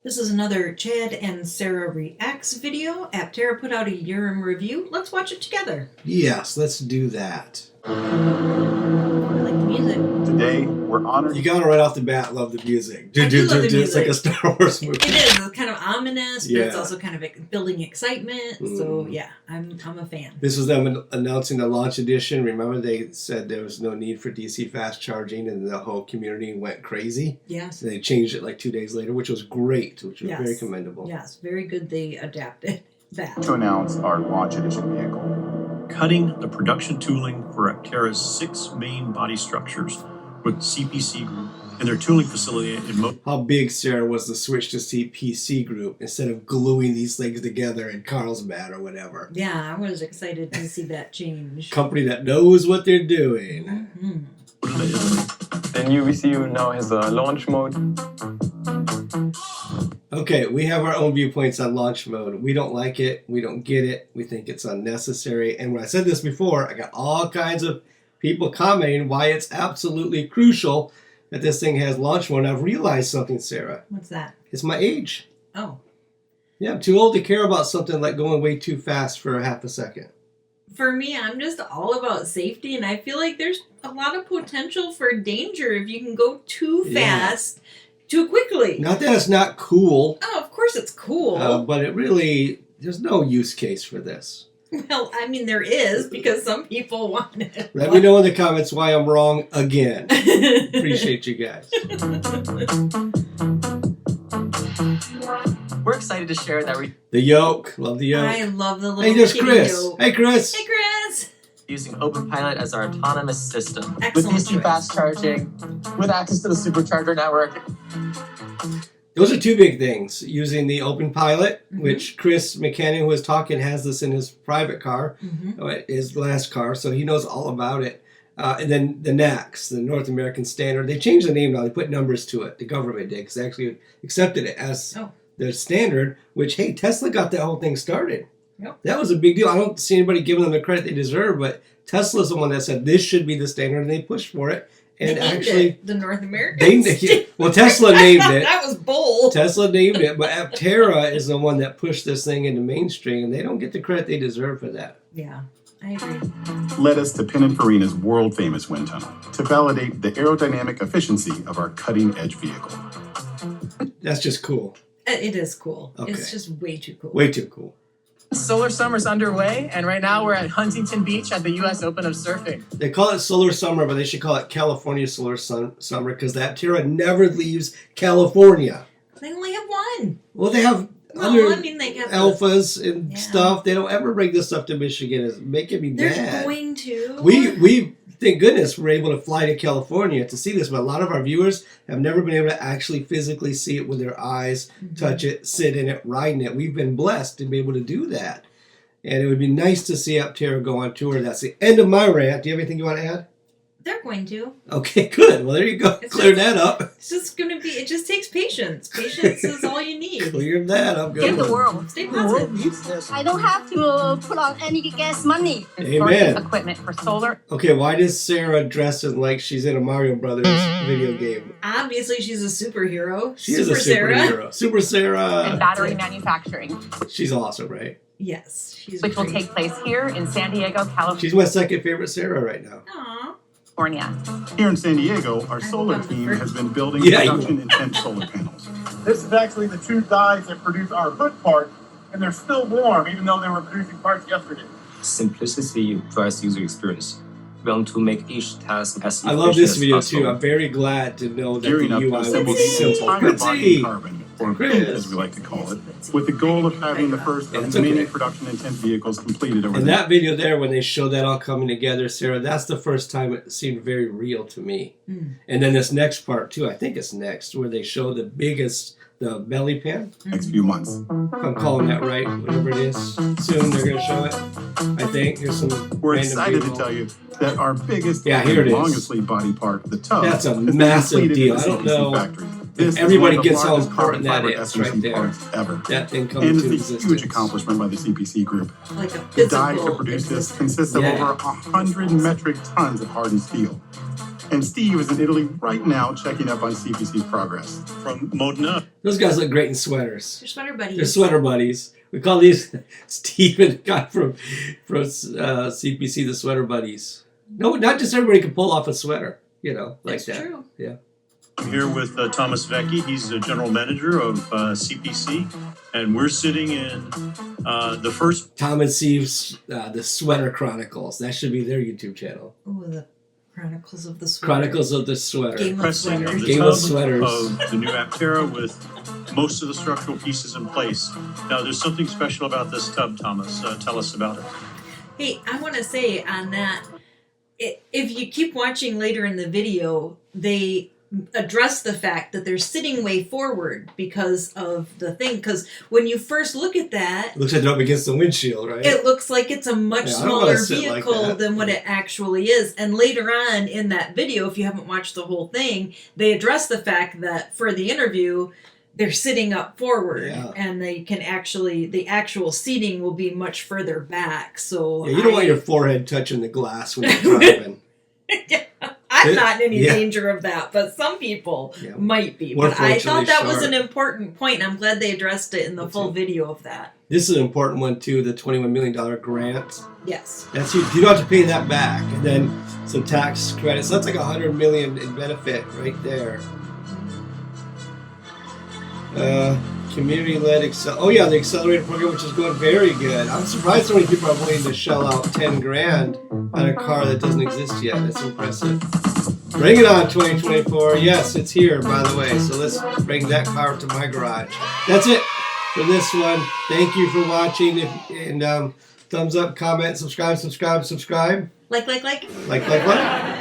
This is another Chad and Sarah Reacts video. Aptera put out a year in review. Let's watch it together. Yes, let's do that. I like the music. Today, we're honored. You gotta right off the bat love the music. I do love the music. It's like a Star Wars movie. It is. It's kind of ominous, but Yeah. it's also kind of building excitement. So yeah, I'm a fan. This was them announcing the launch edition. Remember they said there was no need for DC fast charging and the whole community went crazy? Yes. And they changed it like 2 days later, which was great, which was Yes. very commendable. Yes, very good they adapted that. To announce our launch edition vehicle. Cutting the production tooling for Aptera's 6 main body structures with CPC Group and their tooling facility in How big, Sarah, was the switch to CPC Group instead of gluing these things together in Carlsbad or whatever? Yeah, I was excited to see that change. Company that knows what they're doing. The new VCU now has a launch mode. Okay, we have our own viewpoints on launch mode. We don't like it. We don't get it. We think it's unnecessary. And when I said this before, I got all kinds of people commenting why it's absolutely crucial that this thing has launch mode. And I've realized something, Sarah. What's that? It's my age. Oh. Yeah, I'm too old to care about something like going way too fast for a half a second. For me, I'm just all about safety, and I feel like there's a lot of potential for danger if you can go too fast, too quickly. Not that it's not cool, Oh, of course it's cool. but it really, there's no use case for this. Well, I mean, there is, because some people want it. Let me know in the comments why I'm wrong again. Appreciate you guys. We're excited to share that we're The yoke. Love the yoke. I love the little Hey, there's kitty Chris. yoke. Hey, Chris. Hey, Chris. using OpenPilot as our autonomous system. With Excellent DC choice. fast charging, with access to the supercharger network. Those are two big things. Using the OpenPilot, which Chris McCannon, who was talking, has this in his private car, his last car, so he knows all about it. And then the NACS, the North American Standard. They changed the name now. They put numbers to it. The government did, because they actually accepted it as their standard, which, hey, Tesla got that whole thing started. Yep. That was a big deal. I don't see anybody giving them the credit they deserve, but Tesla's the one that said this should be the standard, and they pushed for it. And They named actually, it the North American Standard. well, Tesla named it. That was bold. Tesla named it, but Aptera is the one that pushed this thing into mainstream, and they don't get the credit they deserve for that. Yeah, I agree. Led us to Pininfarina's world-famous wind tunnel to validate the aerodynamic efficiency of our cutting-edge vehicle. That's just cool. It is cool. Okay. It's just way too cool. Way too cool. Solar Summer's underway, and right now we're at Huntington Beach at the U.S. Open of Surfing. They call it Solar Summer, but they should call it California Solar Summer, because the Aptera never leaves California. They only have one. Well, they have No, other I mean, they have alphas and Yeah. stuff. They don't ever bring this up to Michigan. It's making me They're mad. going to. We thank goodness we're able to fly to California to see this, but a lot of our viewers have never been able to actually physically see it with their eyes, touch it, sit in it, ride in it. We've been blessed to be able to do that. And it would be nice to see Aptera go on tour. That's the end of my rant. Do you have anything you want to add? They're going to. Okay, good. Well, there you go. Clear that up. It's just going to be, it just takes patience. Patience is all you need. Clear that up. Give Good. the world. Stay positive. needs this. I don't have to put on any gas money. Amen. Equipment for solar. Okay, why does Sarah dress as like she's in a Mario Brothers video game? Obviously, she's a superhero. She is a superhero. Super Sarah. And battery manufacturing, She's awesome, right? Yes, she's which will great. take place here in San Diego, She's my second favorite Sarah right now. Aw. California. Here in San Diego, our solar team has been building Yeah, you- production-intent solar panels. This is actually the two dies that produce our hood part, and they're still warm, even though they were producing parts yesterday. Simplicity drives user experience. We want to make each task as I love efficient this as video possible. too. I'm very glad to know that Gearing the up to UI will assemble be the simple. entire body Pretty. in carbon, or Chris. PIN, as we like to call it, with the goal of having the first Yeah, of it's many okay. production-intent vehicles completed over And the that video there, when they show that all coming together, Sarah, that's the first time it seemed very real to me. And then this next part too, I think it's next, where they show the biggest, the belly pan. next few months. If I'm calling that right, whatever it is. Soon they're going to show it. I think there's some. We're random excited people. to tell you that our biggest Yeah, and here it is. longest lead body part, the tub, That's a has been massive completed deal. in the I don't CPC know factory. if This is everybody one of the gets how largest important that carbon is fiber right SMC there. parts ever. That thing coming And into it's a huge existence. accomplishment by the CPC group. Like a The die to physical produce this existence. consists of Yeah. over 100 metric tons of hardened steel. And Steve is in Italy right now checking up on CPC's progress. From Modena. Those guys look great in sweaters. They're sweater buddies. They're sweater buddies. We call these Steve and the guy from CPC the sweater buddies. No, not just everybody can pull off a sweater, like That's that. true. Yeah. I'm here with Thomas Vecchi. He's the general manager of CPC, and we're sitting in the first. Tom and Steve's The Sweater Chronicles. That should be their YouTube channel. Oh, the Chronicles of the Sweater. Chronicles of the Sweater. Game of Pressing of Sweaters. the Game tub of Sweaters. of the new Aptera with most of the structural pieces in place. Now, there's something special about this tub, Thomas. Tell us about it. Hey, I want to say on that, if you keep watching later in the video, they address the fact that they're sitting way forward because of the thing. Because when you first look at that, Looks like they're up against the windshield, right? it looks like it's a much Yeah, I don't wanna smaller sit like vehicle that. than what it actually is. And later on in that video, if you haven't watched the whole thing, they address the fact that for the interview, they're sitting up forward, Yeah. and they can actually, the actual seating will be much further back. So Yeah, you don't want your forehead touching the glass when you're driving. I'm not in any Yeah. danger of that, but some people Yeah. might be. We're But I thought fortunately that was short. an important point. I'm glad they addressed it in the That's full it. video of that. This is an important one too, the $21 million grant. Yes. That's huge. You don't have to pay that back. And then some tax credits. That's like $100 million in benefit right there. Community-led the accelerator program, which is going very good. I'm surprised so many people are willing to shell out $10,000 on a car that doesn't exist yet. That's impressive. Bring it on, 2024. Yes, it's here, by the way. So let's bring that car to my garage. That's it for this one. Thank you for watching. And thumbs up, comment, subscribe. Like. Like what?